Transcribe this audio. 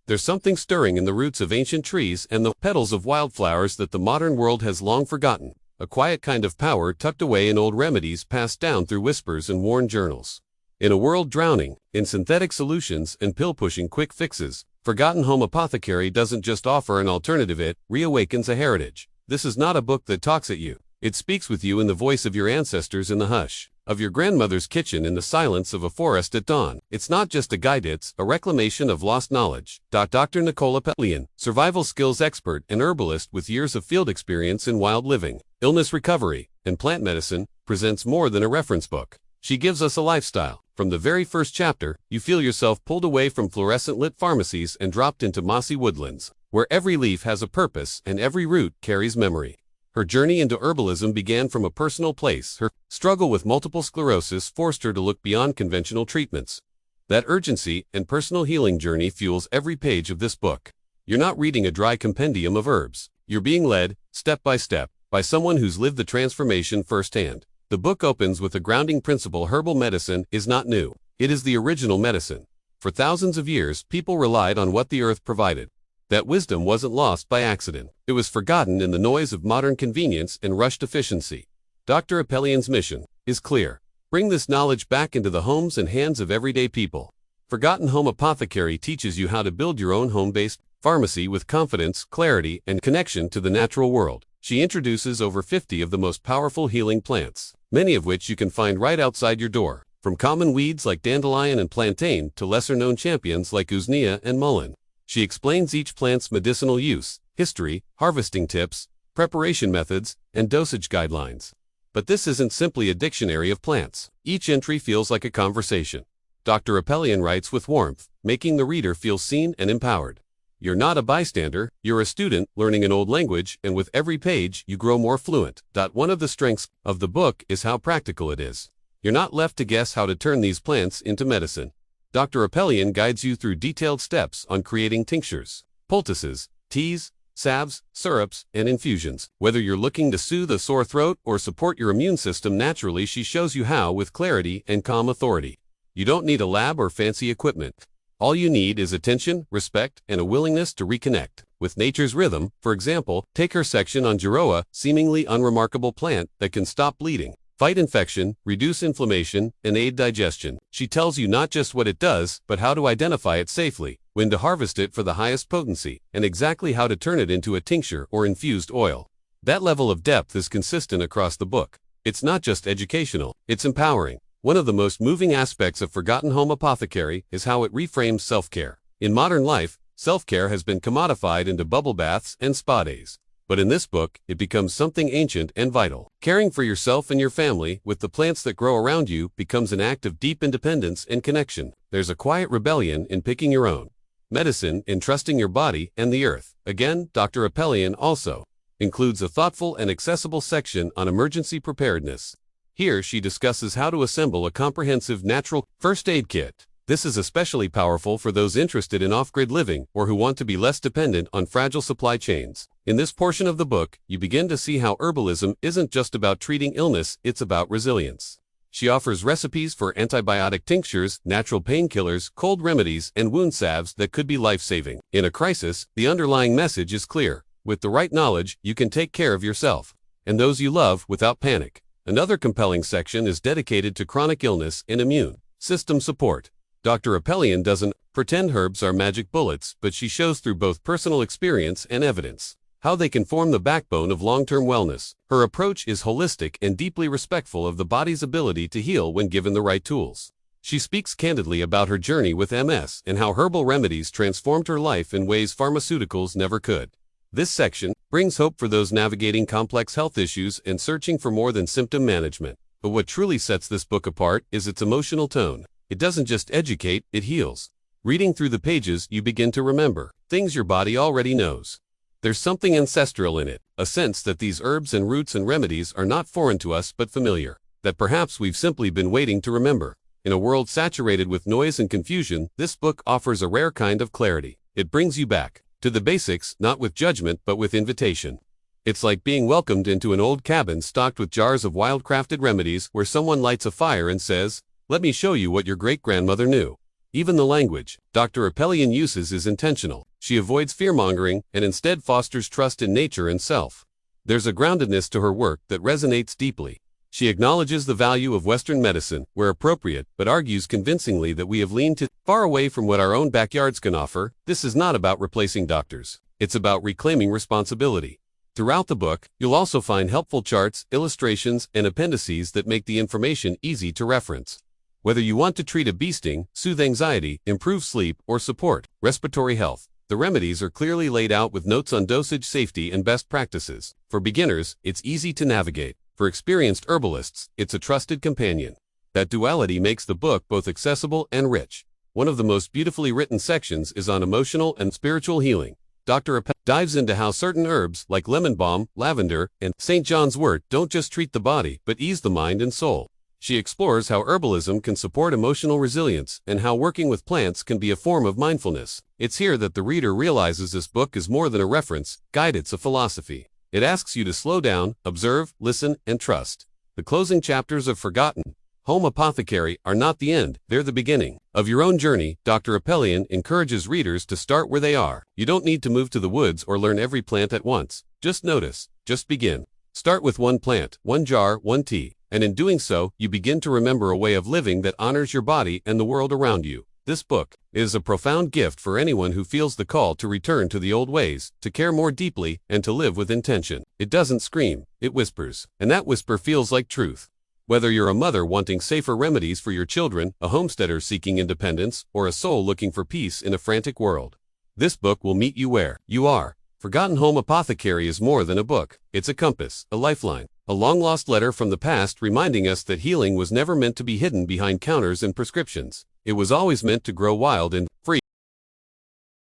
There's something stirring in the roots of ancient trees and the petals of wildflowers that the modern world has long forgotten, a quiet kind of power tucked away in old remedies passed down through whispers and worn journals. In a world drowning in synthetic solutions and pill-pushing quick fixes, Forgotten Home Apothecary doesn't just offer an alternative, it reawakens a heritage. This is not a book that talks at you. It speaks with you in the voice of your ancestors in the hush of your grandmother's kitchen in the silence of a forest at dawn. It's not just a guide, it's a reclamation of lost knowledge. Dr. Nicole Apelian, survival skills expert and herbalist with years of field experience in wild living, illness recovery, and plant medicine, presents more than a reference book. She gives us a lifestyle. From the very first chapter, you feel yourself pulled away from fluorescent-lit pharmacies and dropped into mossy woodlands, where every leaf has a purpose and every root carries memory. Her journey into herbalism began from a personal place. Her struggle with multiple sclerosis forced her to look beyond conventional treatments. That urgency and personal healing journey fuels every page of this book. You're not reading a dry compendium of herbs. You're being led, step by step, by someone who's lived the transformation firsthand. The book opens with a grounding principle: herbal medicine is not new. It is the original medicine. For thousands of years, people relied on what the earth provided. That wisdom wasn't lost by accident. It was forgotten in the noise of modern convenience and rushed efficiency. Dr. Apelian's mission is clear. Bring this knowledge back into the homes and hands of everyday people. Forgotten Home Apothecary teaches you how to build your own home-based pharmacy with confidence, clarity, and connection to the natural world. She introduces over 50 of the most powerful healing plants, many of which you can find right outside your door. From common weeds like dandelion and plantain to lesser-known champions like usnea and mullein. She explains each plant's medicinal use, history, harvesting tips, preparation methods, and dosage guidelines. But this isn't simply a dictionary of plants. Each entry feels like a conversation. Dr. Apelian writes with warmth, making the reader feel seen and empowered. You're not a bystander, you're a student learning an old language, and with every page you grow more fluent. One of the strengths of the book is how practical it is. You're not left to guess how to turn these plants into medicine. Dr. Apelian guides you through detailed steps on creating tinctures, poultices, teas, salves, syrups, and infusions. Whether you're looking to soothe a sore throat or support your immune system naturally, she shows you how with clarity and calm authority. You don't need a lab or fancy equipment. All you need is attention, respect, and a willingness to reconnect with nature's rhythm. For example, take her section on Giroa, seemingly unremarkable plant that can stop bleeding, fight infection, reduce inflammation, and aid digestion. She tells you not just what it does, but how to identify it safely, when to harvest it for the highest potency, and exactly how to turn it into a tincture or infused oil. That level of depth is consistent across the book. It's not just educational, it's empowering. One of the most moving aspects of Forgotten Home Apothecary is how it reframes self-care. In modern life, self-care has been commodified into bubble baths and spa days. But in this book, it becomes something ancient and vital. Caring for yourself and your family with the plants that grow around you becomes an act of deep independence and connection. There's a quiet rebellion in picking your own medicine, in trusting your body and the earth. Again, Dr. Apelian also includes a thoughtful and accessible section on emergency preparedness. Here she discusses how to assemble a comprehensive natural first aid kit. This is especially powerful for those interested in off-grid living or who want to be less dependent on fragile supply chains. In this portion of the book, you begin to see how herbalism isn't just about treating illness, it's about resilience. She offers recipes for antibiotic tinctures, natural painkillers, cold remedies, and wound salves that could be life-saving. In a crisis, the underlying message is clear. With the right knowledge, you can take care of yourself and those you love without panic. Another compelling section is dedicated to chronic illness and immune system support. Dr. Apelian doesn't pretend herbs are magic bullets, but she shows through both personal experience and evidence how they can form the backbone of long-term wellness. Her approach is holistic and deeply respectful of the body's ability to heal when given the right tools. She speaks candidly about her journey with MS and how herbal remedies transformed her life in ways pharmaceuticals never could. This section brings hope for those navigating complex health issues and searching for more than symptom management. But what truly sets this book apart is its emotional tone. It doesn't just educate, it heals. Reading through the pages, you begin to remember things your body already knows. There's something ancestral in it, a sense that these herbs and roots and remedies are not foreign to us but familiar, that perhaps we've simply been waiting to remember. In a world saturated with noise and confusion, this book offers a rare kind of clarity. It brings you back to the basics, not with judgment but with invitation. It's like being welcomed into an old cabin stocked with jars of wild-crafted remedies where someone lights a fire and says, "Let me show you what your great-grandmother knew." Even the language Dr. Apelian uses is intentional. She avoids fear-mongering and instead fosters trust in nature and self. There's a groundedness to her work that resonates deeply. She acknowledges the value of Western medicine, where appropriate, but argues convincingly that we have leaned too far away from what our own backyards can offer. This is not about replacing doctors. It's about reclaiming responsibility. Throughout the book, you'll also find helpful charts, illustrations, and appendices that make the information easy to reference. Whether you want to treat a bee sting, soothe anxiety, improve sleep, or support respiratory health, the remedies are clearly laid out with notes on dosage, safety, and best practices. For beginners, it's easy to navigate. For experienced herbalists, it's a trusted companion. That duality makes the book both accessible and rich. One of the most beautifully written sections is on emotional and spiritual healing. Dr. Apelian dives into how certain herbs like lemon balm, lavender, and St. John's wort don't just treat the body, but ease the mind and soul. She explores how herbalism can support emotional resilience and how working with plants can be a form of mindfulness. It's here that the reader realizes this book is more than a reference guide, it's a philosophy. It asks you to slow down, observe, listen, and trust. The closing chapters of Forgotten Home Apothecary are not the end, they're the beginning of your own journey. Dr. Apelian encourages readers to start where they are. You don't need to move to the woods or learn every plant at once. Just notice, just begin. Start with one plant, one jar, one tea, and in doing so, you begin to remember a way of living that honors your body and the world around you. This book is a profound gift for anyone who feels the call to return to the old ways, to care more deeply, and to live with intention. It doesn't scream, it whispers, and that whisper feels like truth. Whether you're a mother wanting safer remedies for your children, a homesteader seeking independence, or a soul looking for peace in a frantic world, this book will meet you where you are. Forgotten Home Apothecary is more than a book. It's a compass, a lifeline, a long-lost letter from the past reminding us that healing was never meant to be hidden behind counters and prescriptions. It was always meant to grow wild and